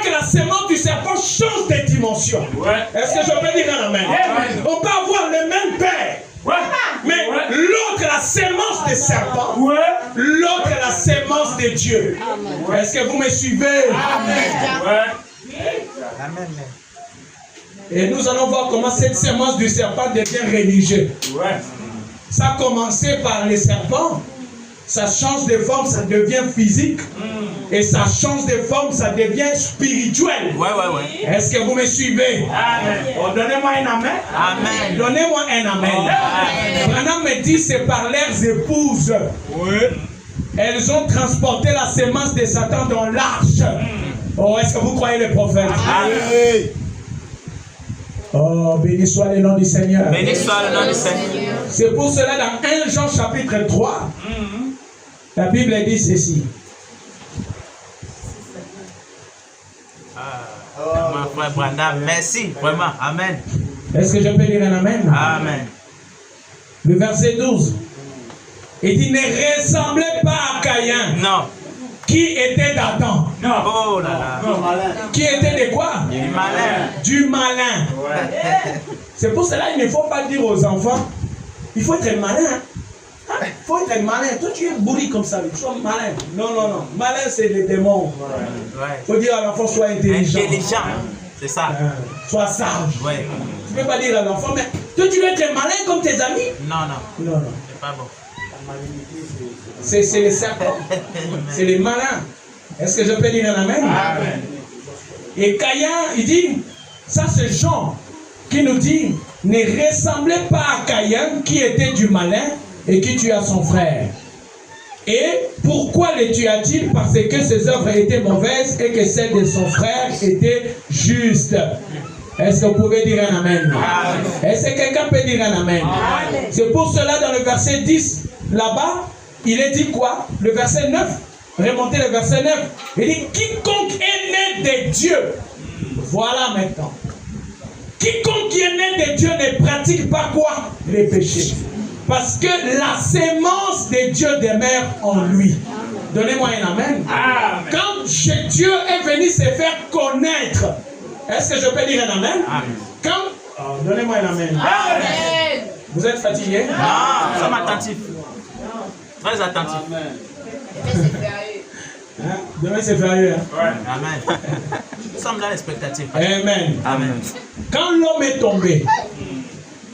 que la sémence du serpent change de dimension. Est-ce que je peux dire un amen? On peut avoir le même père. Mais l'autre, la sémence des serpents, l'autre, la sémence de Dieu. Est-ce que vous me suivez? Amen. Et nous allons voir comment cette sémence du serpent devient religieuse. Ça a commencé par les serpents, ça change de forme, ça devient physique. Et ça change de forme, ça devient spirituel. Est-ce que vous me suivez? Oh, donnez-moi un amen. Amen. Donnez-moi un amen. Branham me dit c'est par leurs épouses. Elles ont transporté la sémence de Satan dans l'arche. Oh, est-ce que vous croyez le prophète? Oh, béni soit le nom du Seigneur. Béni soit le nom du Seigneur. C'est pour cela dans 1 Jean chapitre 3, la Bible dit ceci. Mon frère Branham, merci, vraiment, amen. Est-ce que je peux dire un amen? Amen. Le verset 12. Il dit, ne ressemblez pas à Caïn. Non. Qui était d'Adam. Oh là là. Qui était de quoi? Du malin. Du malin. C'est pour cela qu'il ne faut pas dire aux enfants, il faut être malin. Il faut être malin. Toi, tu es bourri comme ça. Sois malin. Non. Malin, c'est les démons. Il faut dire à l'enfant, sois intelligent. Intelligent. C'est ça. Sois sage. Tu ne peux pas dire à l'enfant, mais toi, tu dois être malin comme tes amis. Non. C'est pas bon. C'est les serpents. C'est les malins. Est-ce que je peux dire un amen? Amen. Et Caïn, il dit, ça c'est Jean qui nous dit, ne ressemblez pas à Caïn qui était du malin et qui tua son frère. Et pourquoi le tua-t-il? Parce que ses œuvres étaient mauvaises et que celles de son frère étaient justes. Est-ce que vous pouvez dire un amen? Est-ce que quelqu'un peut dire un amen? C'est pour cela dans le verset 10, là-bas, il est dit quoi? Le verset 9, remontez le verset 9. Il dit, quiconque est né de Dieu. Voilà maintenant. Quiconque est né de Dieu ne pratique pas quoi? Les péchés. Parce que la sémence de Dieu demeure en lui. Donnez-moi un amen. Quand Dieu est venu se faire connaître, est-ce que je peux dire un amen? Quand... donnez-moi un amen. Amen. Vous êtes fatigué? Non, nous sommes attentifs. Très attentifs. Demain c'est férié. Amen. Nous sommes là l'expectative. Amen. Amen. Quand l'homme est tombé,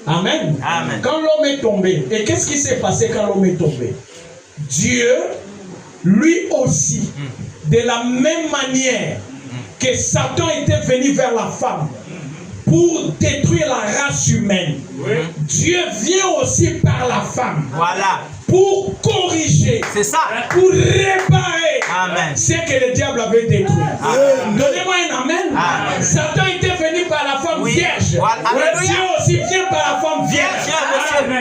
amen. Quand l'homme est tombé, et qu'est-ce qui s'est passé quand l'homme est tombé? Dieu, lui aussi, de la même manière que Satan était venu vers la femme pour détruire la race humaine, Dieu vient aussi par la femme. Voilà. Pour corriger, c'est ça, pour réparer ce que le diable avait détruit. Donnez-moi un amen. Satan était venu par la femme vierge. Dieu aussi vient par la femme vierge.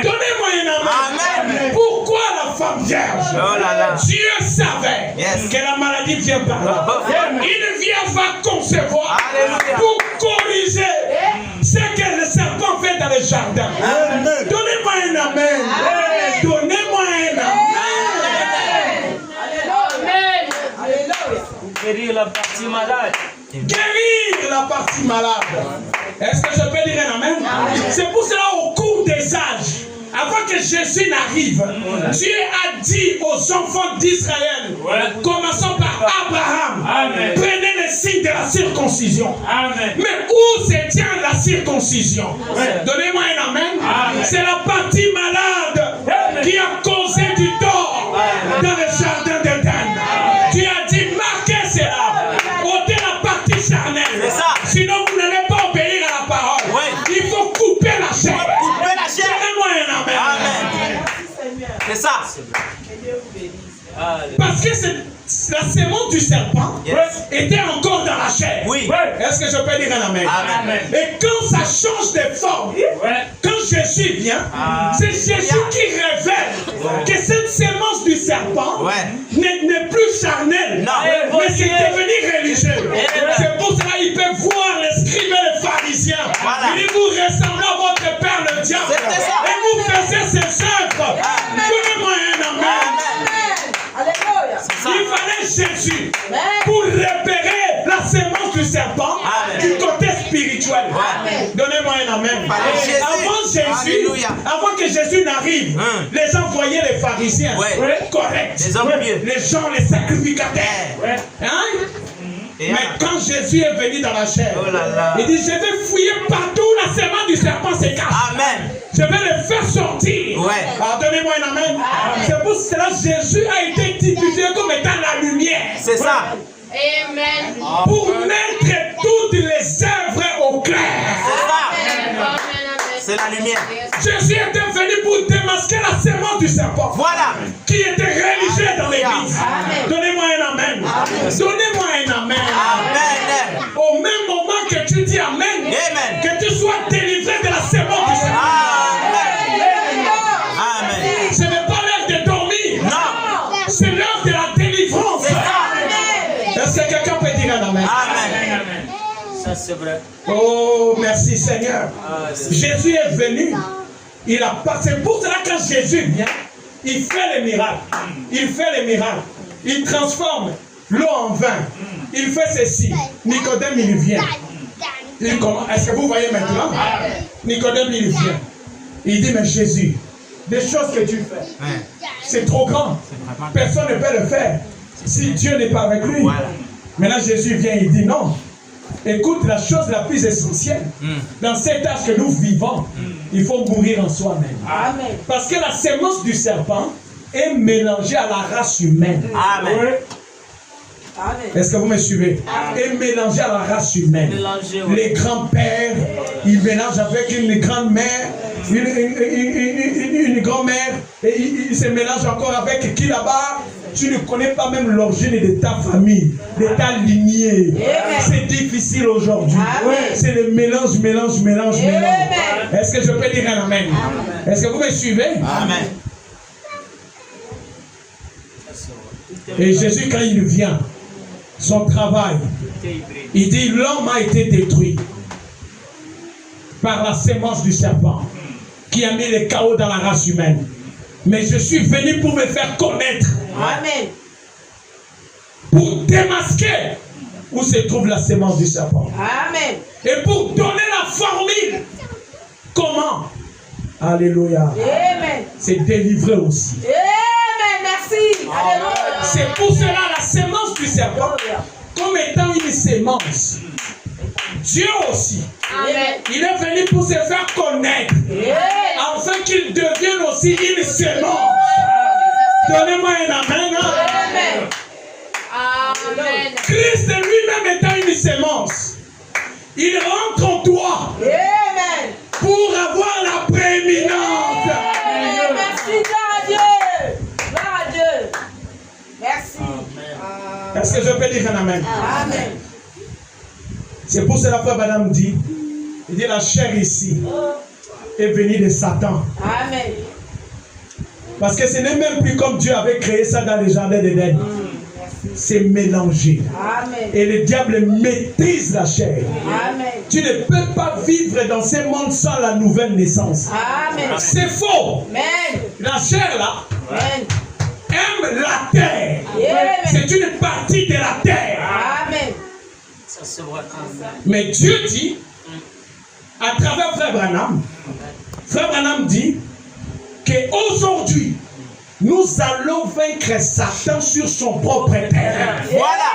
Donnez-moi un amen. Pourquoi la femme vierge? Dieu savait que la maladie vient par là. Une vierge va concevoir pour corriger ce que le serpent fait dans le jardin. Donnez-moi un amen. Donnez-moi un amen. Guérir la partie malade. Guérir la partie malade. Est-ce que je peux dire un amen? C'est pour cela au cours des âges, avant que Jésus n'arrive, Dieu a dit aux enfants d'Israël, commençons par Abraham, prenez le signe de la circoncision. Mais où se tient la circoncision? Donnez-moi un amen. C'est la partie malade qui a causé du tort dans le jardin d'Éden. Tu as dit, marquez cela, ôtez la partie charnelle. Sinon vous n'allez pas obéir à la parole. Il faut couper la chair. Donnez-moi un amen. C'est ça. Parce que la sémence du serpent était encore dans la chair. Est-ce que je peux dire un amen? Et quand ça change de forme, quand Jésus vient, c'est Jésus qui révèle que cette sémence du serpent n'est plus charnelle, mais c'est devenu religieux. C'est pour cela qu'il peut voir les scribes et les pharisiens. Il dit, vous ressemblez à votre père le diable. Et vous faisiez ses œuvres. Donnez-moi un amen. Il fallait Jésus pour repérer la sémence sémence du serpent du côté spirituel. Donnez-moi un amen. Avant que Jésus n'arrive, les gens voyaient les pharisiens corrects, les gens, les sacrificateurs. Mais quand Jésus est venu dans la chair, il dit, je vais fouiller partout la sémence du serpent se cache. Amen. Je vais le faire sortir. Alors donnez-moi un amen. C'est pour cela que Jésus a été titulé comme étant la lumière. C'est ça. Amen. Pour mettre toutes les œuvres au clair. C'est la lumière. Jésus était venu pour démasquer la sémence du serpent. Voilà. Qui était religieux dans l'église. Donnez-moi un amen. Donnez-moi un amen. Amen. Au même moment que tu dis amen, Amen. que tu sois délivré de la sémence du serpent. Amen. Ce n'est pas l'heure de dormir. Non. C'est l'heure de la délivrance. Est-ce que quelqu'un peut dire un amen? Amen. Ça c'est vrai. Oh, merci Seigneur. Jésus est venu. Il a passé. Pour cela, quand Jésus vient, il fait les miracles. Il fait les miracles. Il transforme l'eau en vin. Il fait ceci. Nicodème, il vient. Est-ce que vous voyez maintenant? Nicodème, il vient. Il dit, mais Jésus, des choses que tu fais, c'est trop grand. Personne ne peut le faire si Dieu n'est pas avec lui. Maintenant, Jésus vient, il dit non. Écoute, la chose la plus essentielle, dans cet âge que nous vivons, il faut mourir en soi-même. Parce que la sémence du serpent est mélangée à la race humaine. Amen. Est-ce que vous me suivez? Est mélangée à la race humaine. Les grands-pères, ils mélangent avec une grand-mère, une grand-mère, et ils se mélangent encore avec qui là-bas? Tu ne connais pas même l'origine de ta famille, de ta lignée. C'est difficile aujourd'hui. C'est le mélange. Est-ce que je peux dire un amen? Est-ce que vous me suivez? Amen. Et Jésus, quand il vient, son travail, il dit, l'homme a été détruit par la sémence du serpent qui a mis le chaos dans la race humaine. Mais je suis venu pour me faire connaître. Amen. Pour démasquer où se trouve la sémence du serpent. Amen. Et pour donner la formule. Comment? Alléluia. Amen. C'est délivré aussi. Amen. Merci. Alléluia. C'est pour cela la sémence du serpent, comme étant une sémence. Dieu aussi. Amen. Il est venu pour se faire connaître. Afin qu'il devienne aussi une sémence. Donnez-moi un amen. Amen. Amen. Christ lui-même étant une sémence, il rentre en toi. Amen. Pour avoir la prééminence. Amen. Merci, gloire à Dieu. Gloire à Dieu. Merci. Est-ce que je peux dire un amen? Amen. C'est pour cela que Madame dit, il dit la chair ici est venue de Satan. Amen. Parce que ce n'est même plus comme Dieu avait créé ça dans les jardins d'Éden. C'est mélangé. Amen. Et le diable maîtrise la chair. Amen. Tu ne peux pas vivre dans ce monde sans la nouvelle naissance. Amen. C'est faux. Amen. La chair là Amen. aime la terre. Amen. C'est une partie de la terre. Amen. Ça c'est vrai. Mais Dieu dit, à travers Frère Branham dit qu'aujourd'hui, nous allons vaincre Satan sur son propre terrain. Voilà.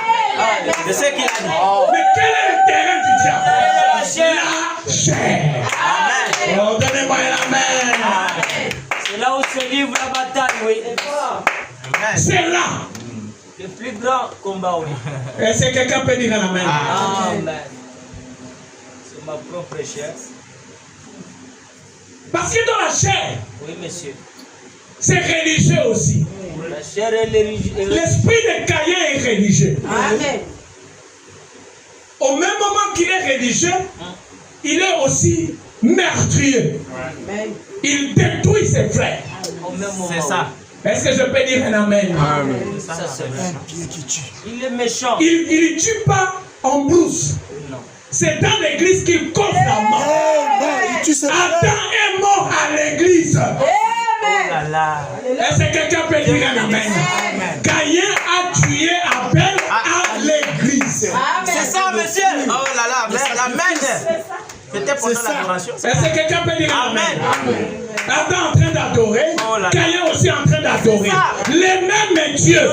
C'est ce qu'il a dit. Mais quel est le terrain du diable? La chair. La chair. Amen. Oh, donnez-moi un amen. C'est là où se livre la bataille, oui. Amen. C'est là. Le plus grand combat, oui. Est-ce que quelqu'un peut dire un amen? Amen. C'est ma propre chair. Parce que dans la chair, Oui, monsieur. c'est religieux aussi. La chair est religieuse. L'esprit de Caïn est religieux. Amen. Au même moment qu'il est religieux, il est aussi meurtrier. Amen. Il détruit ses frères. Au même moment. C'est ça. Est-ce que je peux dire un amen? Ça c'est vrai. Il est méchant. Il ne tue pas en brousse. Non. C'est dans l'église qu'il cause la mort. Adam est mort à l'église. Amen. Là, là. Est-ce que quelqu'un peut dire un amen? Caïn a tué Abel à l'église. Amen. ça, monsieur. Oh là là, amen. C'était pour l'adoration. Est-ce que quelqu'un peut dire amen? Adam en train d'adorer, Caïn aussi en train d'adorer. Les mêmes dieux.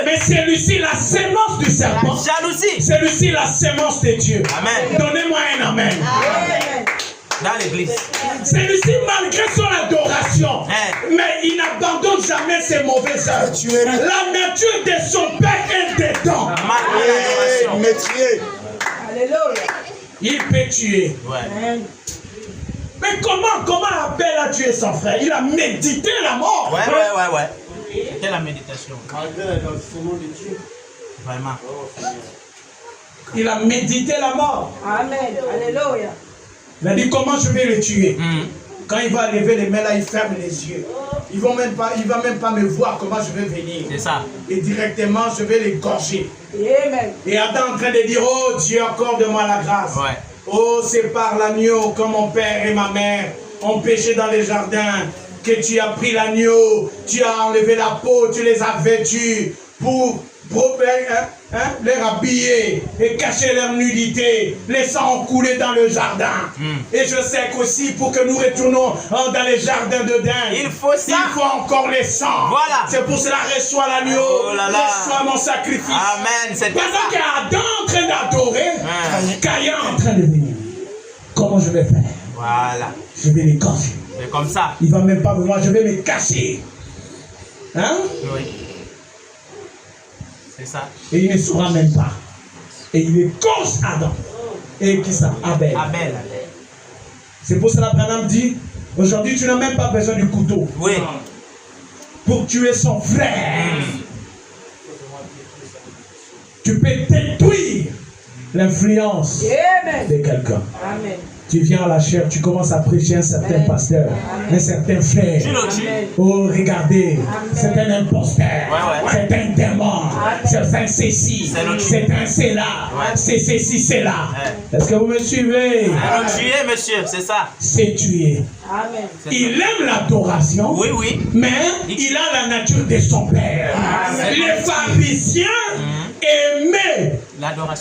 Mais celui-ci, la sémence du serpent. Jalousie. Celui-ci, la sémence de Dieu. Amen. Donnez-moi un amen. Amen. Dans l'église. Celui-ci, malgré son adoration, mais il n'abandonne jamais ses mauvaises œuvres. La nature de son père est dedans. Alléluia. Il peut tuer. Ouais. Mais comment Abel a tué son frère? Il a médité la mort. Ouais. C'était la méditation. Vraiment. Il a médité la mort. Amen. Alléluia. Il a dit comment je vais le tuer. Quand il va lever les mains là, il ferme les yeux. Il va même pas me voir comment je vais venir. C'est ça. Et directement je vais l'égorger. Amen. Et Adam en train de dire, oh Dieu, accorde-moi la grâce. Ouais. Oh, c'est par l'agneau comme mon père et ma mère ont péché dans les jardins, que tu as pris l'agneau, tu as enlevé la peau, tu les as vêtus pour les habiller et cacher leur nudité, laissant couler dans le jardin. Et je sais qu'aussi pour que nous retournons dans les jardins de Dain, il faut ça. Il faut encore les sangs. Voilà. C'est pour cela reçois l'agneau, reçois mon sacrifice. Amen. Pendant qu'Adam est en train d'adorer, Caïn est en train de venir. Comment je vais faire? Voilà. Je vais les cacher. C'est comme ça. Il ne va même pas me voir, je vais me cacher. Hein? Oui. C'est ça. Et il ne saura même pas. Et il est cause Adam. Et qui ça? Abel. Abel. C'est pour cela qu'Adam dit, aujourd'hui tu n'as même pas besoin du couteau. Oui. Pour tuer son frère. Tu peux détruire l'influence de quelqu'un. Amen. Tu viens à la chair, tu commences à prêcher un certain pasteur, un certain frère. Oh, regardez, c'est un imposteur, c'est un démon, c'est un ceci, c'est un cela, c'est ceci, c'est là. Est-ce que vous me suivez? Tuer, monsieur, c'est ça. C'est tuer. Amen. Il aime l'adoration, mais il a la nature de son père. Les pharisiens aimaient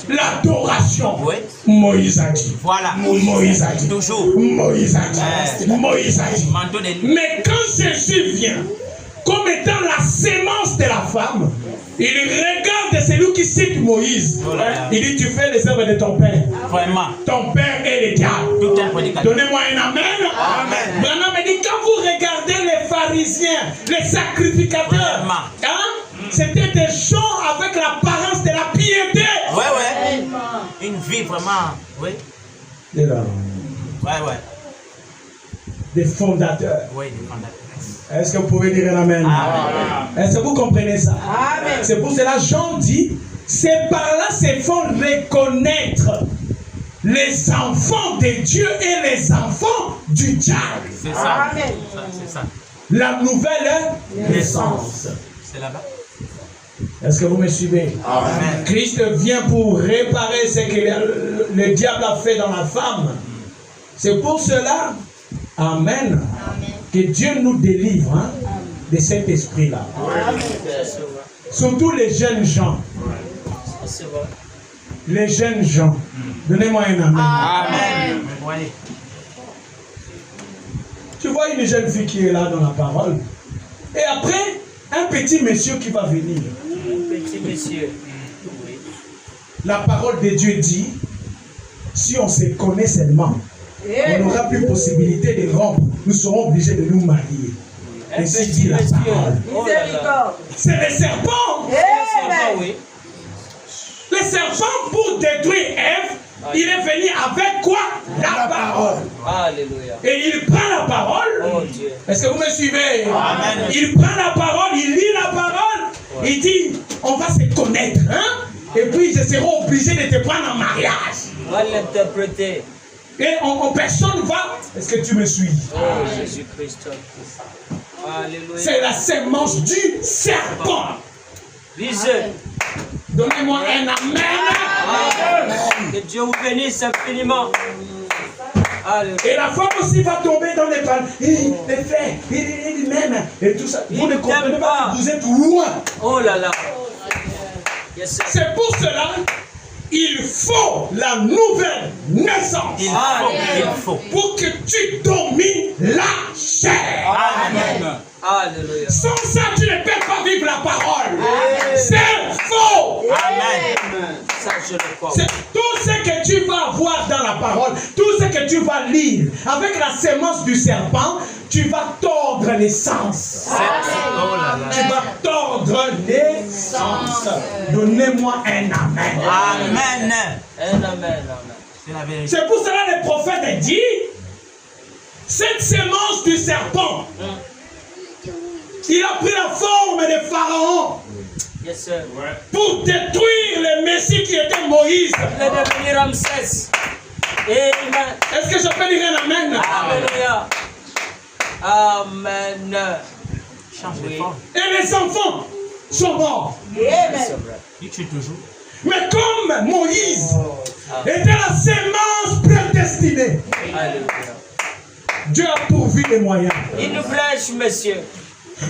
l'adoration. Moïse a dit. Voilà. Moïse a dit. Toujours. Moïse a dit. Moïse a dit. Mais quand Jésus vient, comme étant la sémence de la femme, il regarde celui qui cite Moïse. Il dit, tu fais les œuvres de ton père. Vraiment. Ton père est le diable. Donnez-moi un amen. Amen. Branham me dit, quand vous regardez les pharisiens, les sacrificateurs, c'était des gens avec l'apparence de la piété. Ouais. Une vie vraiment. Oui. Ouais. Des fondateurs. Oui, des fondateurs. Est-ce que vous pouvez dire un amen? Est-ce que vous comprenez ça? Amen. C'est pour cela Jean dit, c'est par là se font reconnaître les enfants de Dieu et les enfants du diable. C'est ça. Amen. C'est ça. La nouvelle naissance. C'est là-bas. Est-ce que vous me suivez? Amen. Christ vient pour réparer ce que le diable a fait dans la femme. C'est pour cela, amen, que Dieu nous délivre de cet esprit-là. Surtout les jeunes gens. Les jeunes gens. Donnez-moi un amen. Amen. Tu vois une jeune fille qui est là dans la parole. Et après, un petit monsieur qui va venir. Petit monsieur. La parole de Dieu dit, si on se connaît seulement, on n'aura plus possibilité de rompre. Nous serons obligés de nous marier. Ainsi dit la parole. Miséricorde. C'est les serpents. Amen. Le serpent, pour détruire Ève, il est venu avec quoi? La parole. Alléluia. Et il prend la parole. Oh Dieu. Est-ce que vous me suivez? Amen. Il prend la parole, il lit la parole. Il dit, on va se connaître. Et puis, je serai obligé de te prendre en mariage. On va l'interpréter. Et personne va. Est-ce que tu me suis? Oh Jésus-Christ. Alléluia. C'est la sémence du serpent. Lisez. Donnez-moi un amen. Que Dieu vous bénisse infiniment. Alléluia. Et la femme aussi va tomber dans les balles. Les frères, il même. Et tout ça. Vous ne comprenez pas que vous êtes loin. Oh là là. Yes, sir. C'est pour cela il faut la nouvelle naissance. Il faut. Pour que tu domines la chair. Amen. Alléluia. Sans ça, tu ne peux pas vivre la parole. C'est faux. Amen. Ça, je le crois. C'est tout ce que tu vas avoir dans la parole, tout ce que tu vas lire, avec la sémence du serpent, tu vas tordre l'essence. Oh là là. Tu vas tordre l'essence. Donnez-moi un amen. Amen. Amen. Amen. C'est la vérité. C'est pour cela que le prophète dit, cette sémence du serpent, il a pris la forme de Pharaon Yes, sir. pour détruire le Messie qui était Moïse. Il est devenu Ramsès. Amen. Est-ce que je peux dire un amen? Alléluia. Amen. Change de forme. Et les enfants sont morts. C'est vrai. Il tue toujours. Mais comme Moïse était la sémence prédestinée, Alléluia. Dieu a pourvu les moyens. Il nous blesse, monsieur.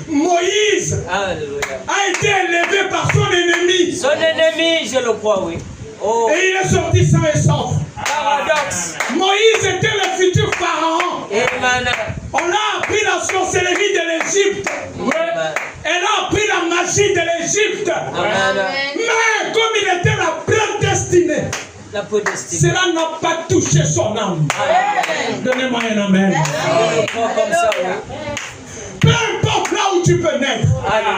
Moïse Alléluia. a été élevé par son ennemi. Son ennemi, je le crois, oui. Oh, Et il est sorti sain et sauf. paradoxe. Moïse était le futur pharaon. Amen. On a appris la sorcellerie de l'Égypte. Amen. Elle a appris la magie de l'Égypte. Amen. Mais comme il était la prédestinée, La prédestinée. cela n'a pas touché son âme. Amen. Donnez-moi un amen. Je le crois comme ça, oui. Peu importe là où tu peux naître,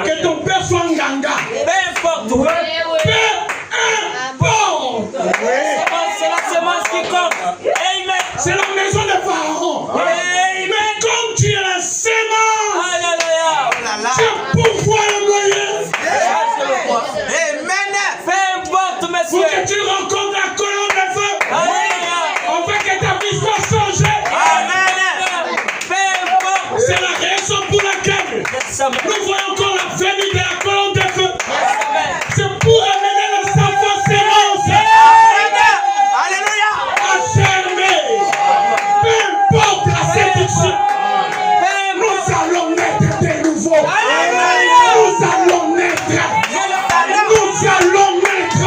que ton père soit un ganga. Peu importe, oui. Peu importe. C'est la semence qui compte. Amen. C'est la maison de Pharaon. Amen. Mais comme tu es la sémence, Alléluia. Oh là là. tu as pouvoir le moyen Ça, je le crois. Amen. Peu importe, pour monsieur. que tu rencontres la colonne de feu. Alléluia. On veut que ta vie soit changée. Amen. Peu importe. C'est la raison pour laquelle Yes, amen. nous voyons encore la venue de la colonne de feu. Yes, amen. C'est pour amener les enfants sémences Amen. Alléluia. à germer. Peu importe la séduction, Peu nous importe. allons naître de nouveau. Alléluia. Nous allons naître. Nous allons naître.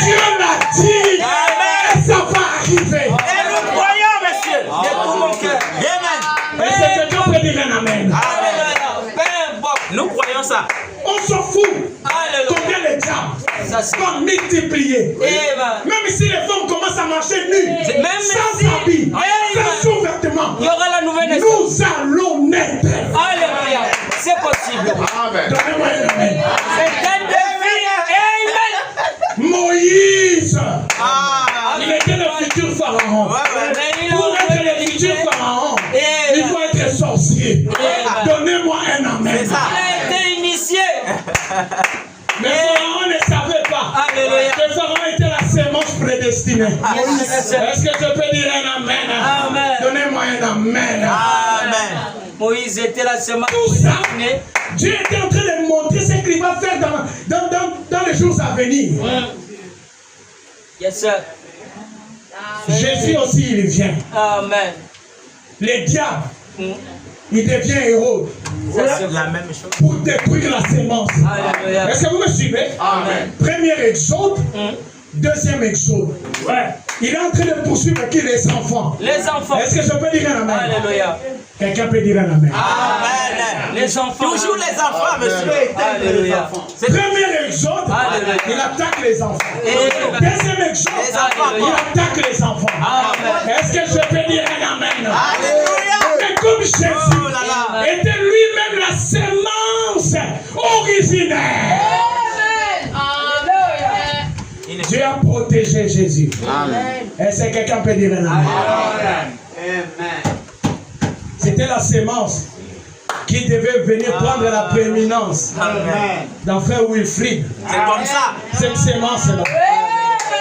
Dieu l'a dit. Et ça va arriver. Et nous croyons, monsieur. De tout mon cœur. Amen. Est-ce que quelqu'un peut dire un amen? Alléluia. Peu importe. Nous croyons ça. On s'en fout. Alléluia. Combien de diables Ça, c'est. vont multiplier. Amen. Même si les femmes commencent à marcher nues, Même sans si- habit, Amen. sans sous-vêtements, Il y aura la nouvelle naissance. nous allons naître. Alléluia. C'est possible. Donnez-moi un amen. C'est un défi. Amen. Moïse, Ah. il était le futur pharaon. Mais il a Pour être le futur pharaon, il faut être sorcier. Amen. Donnez-moi un amen. C'est ça. Il a été initié. Mais Pharaon ne savait pas Alléluia. que Pharaon était la sémence prédestinée. Yes, yes. Est-ce que je peux dire un amen? Amen. Donnez-moi un amen. Amen. Moïse était la semence Tout ça, prédestinée. Dieu était en train de montrer ce qu'il va faire dans les jours à venir. Yes, sir. Jésus aussi, il vient. Amen. Les diables, Mm. il devient héros Ça, c'est La même chose. pour détruire la sémence. Alléluia. Est-ce que vous me suivez? Amen. Premier exode, Mm. deuxième exode. Il est en train de poursuivre qui? Les enfants. Les enfants. Est-ce que je peux dire un amen? Alléluia. Quelqu'un peut dire un amen? Amen. Les enfants. Toujours les enfants, monsieur. Alléluia. Premier exode, Alléluia. il attaque les enfants. Amen. Deuxième exode, Les enfants. il attaque les enfants. Amen. Est-ce que je peux dire un amen? Alléluia. Mais comme Jésus Oh là là. était lui-même la sémence originaire, Il est- Dieu a protégé Jésus. Amen. Est-ce que quelqu'un peut dire un amen? C'était la sémence qui devait venir prendre la prééminence Amen. dans frère Wilfrid. C'est comme ça. Cette sémence-là.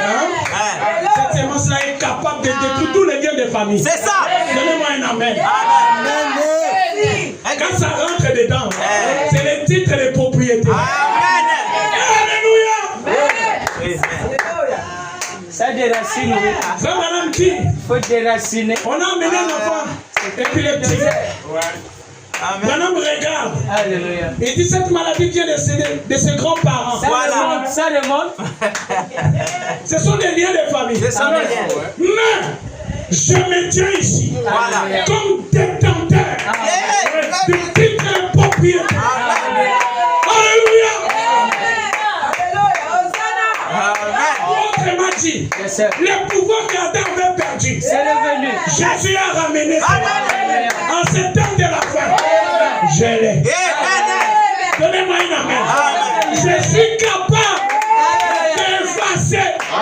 Hein? Ouais. Cette sémence-là est capable de détruire tous les liens de famille. C'est ça. Donnez-moi un amen. Amen. Quand ça rentre dedans, c'est le titre de propriété. Amen. Alléluia. Amen. Ça déracine, oui. Frère Madame qui? Il faut déraciner. On a amené un enfant épileptique. Branham regarde. Alléluia. Il dit cette maladie vient de ses grands-parents. Ça demande. Ce sont des liens de famille. C'est ça, Mais je me tiens ici Voilà. comme détenteur de titre propriété. Alléluia. Autrement dit, le pouvoir qu'Adam avait perdu, C'est revenu. Jésus a ramené ça. En ce temps de la fin, je l'ai. Donnez-moi une amen. Je suis capable d'effacer. Oh,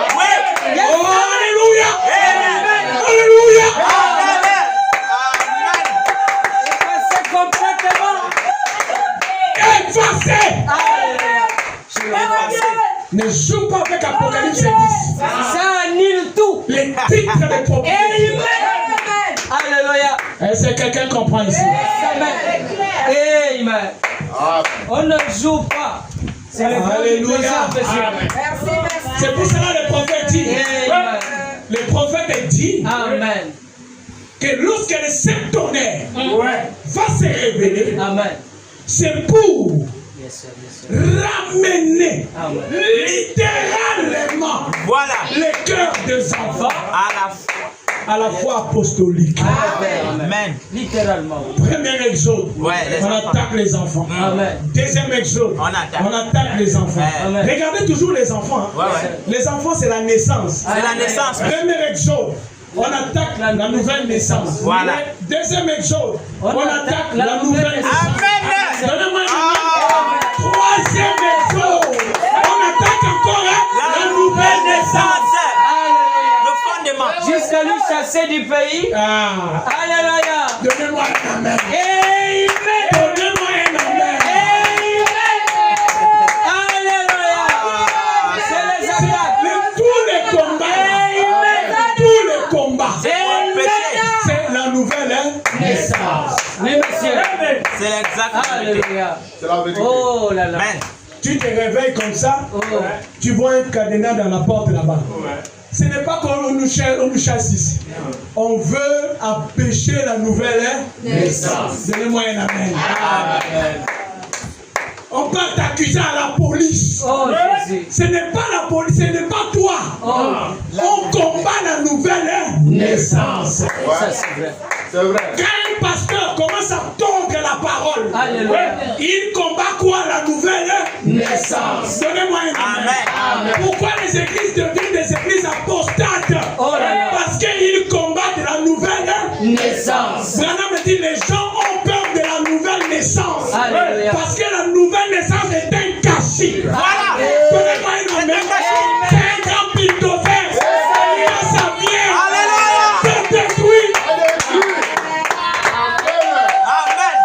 alléluia. Alléluia. C'est complètement. Effacer. Ne joue pas avec Apocalypse 10. Ça annule tout. Les titres de propriété. Alléluia. Est-ce que quelqu'un comprend ici? Amen. On ne joue pas. C'est le Alléluia. C'est pour cela le prophète dit. Amen. Le prophète dit Amen. que lorsque le Saint-Tonnerre va se révéler, Amen. c'est pour Yes, sir, yes, sir. ramener Amen. littéralement Voilà. les cœurs des enfants à la foi apostolique. Amen. Littéralement. Premier exode, Ouais, les on enfants. attaque les enfants. Amen. Deuxième exode, On attaque. les enfants. Amen. Regardez toujours les enfants. Ouais, ouais. Les enfants, c'est la naissance. C'est la naissance. Premier exode, on attaque la nouvelle naissance. Voilà. Deuxième exode, on attaque la nouvelle naissance. Amen. Donnez-moi une main. Troisième exode, on attaque encore la nouvelle naissance. Le fondement. Jusqu'à nous chasser du pays. Ah, Alléluia. donnez-moi un amen. Amen. Donnez-moi un amen. Alléluia. C'est les attaques. Tous les combats, c'est la nouvelle naissance. Oui, monsieur. C'est l'exact. Alléluia. C'est la vérité. Oh là là. Amen. Tu te réveilles comme ça, Oh. tu vois un cadenas dans la porte là-bas. Ce n'est pas qu'on nous chasse ici. On veut empêcher la nouvelle naissance. Donnez-moi un amen. On peut t'accuser à la police. Oh Jésus. Ce n'est pas la police, ce n'est pas toi. Oh. On combat la nouvelle naissance. Ça c'est vrai. C'est vrai. Quand un pasteur commence à tordre la parole, Alléluia. il combat quoi? La nouvelle naissance. Donnez-moi un amen. Pourquoi les églises deviennent des églises apostates? Oh là là. Parce qu'ils combattent la nouvelle Naissance. Branham me dit les gens ont peur de la nouvelle naissance. Alléluia. Parce que la nouvelle naissance est un cachis. Voilà. Donnez-moi un amen. C'est un grand bulldozer. Quand ça vient, Alléluia. ça détruit. Amen.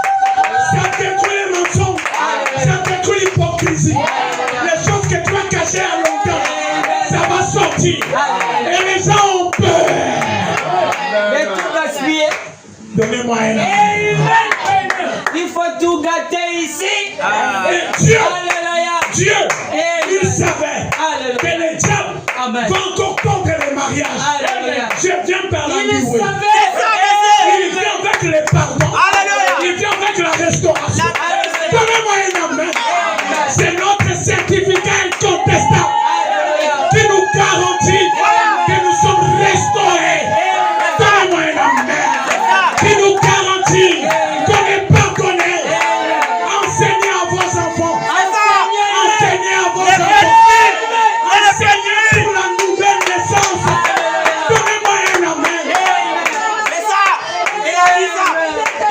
Ça détruit les mensonges. Ça détruit l'hypocrisie. Les choses que tu as cachées à longtemps, ça va sortir. Et les gens ont peur. Mais tout gaspiller. Donnez-moi un amen. Il faut tout gâter ici. Et Dieu, Alléluia. il savait Alléluia. que le diable Amen. va encore contre les mariages. Alléluia. Je viens par la Il nuit. savait. Il vient avec les pardons. Alléluia. Il vient avec la restauration. Alléluia. Donnez-moi un amen. C'est notre certificat incontestable qui nous garantit que nous sommes restaurés. Donnez-moi un amen. Qui nous garantit qu'on est pardonné. Enseignez à vos enfants. Enseignez à vos enfants. Enseignez pour la nouvelle naissance. Donnez-moi un amen. C'est ça. Il a dit ça.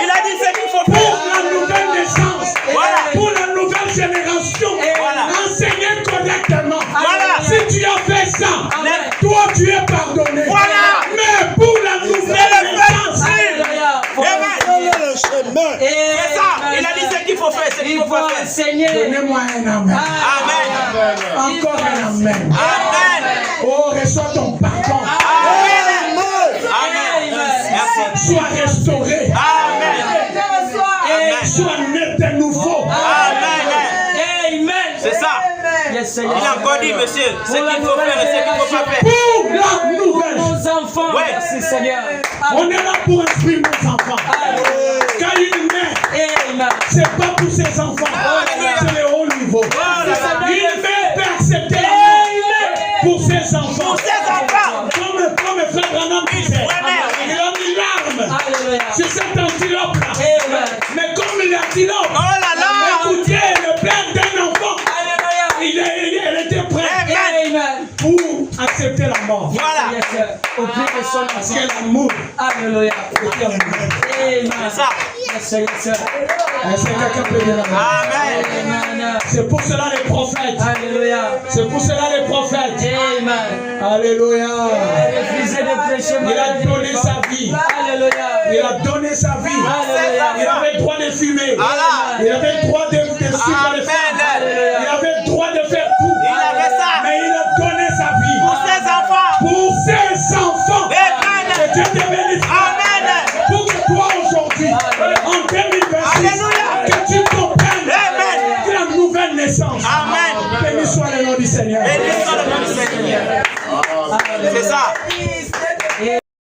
Il a dit ce qu'il faut Pour faire. la nouvelle naissance. Voilà. Pour la nouvelle génération. Voilà. Enseignez correctement. Voilà. Si tu as fait ça, toi tu es pardonné. Voilà. Mais pour la nouvelle naissance, C'est ça. Il a dit ce qu'il faut faire. Ce qu'il Il faut faut faire. enseigner. donnez-moi un amen. Amen. Encore un amen. Amen. Oh, reçois ton pardon. Amen. Amen. Merci. Sois restauré. Amen. Amen. Sois né de nouveau. Amen. Amen. C'est ça. Yes, Seigneur. Il a encore dit, monsieur, ce qu'il faut faire et ce qu'il ne faut pas faire. Pour la nouvelle. Nos enfants. Ouais. Merci, Seigneur. On est là pour instruire nos enfants. Quand une mère C'est pas pour ses enfants. C'est le haut niveau. Il peut accepter la mort pour ses enfants. Comme frère Branham disait, il a mis l'arme sur cette antilope-là. Mais comme l'antilope écoutait le père d'un enfant, elle était prête pour accepter la mort. Voilà. Parce que l'amour Alléluia. C'est ça. est quelqu'un peut dire Amen. C'est pour cela les prophètes. Alléluia. C'est pour cela les prophètes. Amen. Alléluia. Refusez de pécher. Il a donné sa vie. Alléluia. Il a donné sa vie. Il avait le droit de fumer. Il avait le droit de suivre les femmes. Il avait le droit de faire tout. Mais il a donné sa vie. Pour ses enfants. Pour ses enfants. Amen. Que Dieu te bénisse. Amen. Pour que toi aujourd'hui, en 2026, Alléluia. que tu comprennes Amen. la nouvelle naissance. Amen. Béni soit le nom du Seigneur. Béni soit le nom du Seigneur. C'est ça.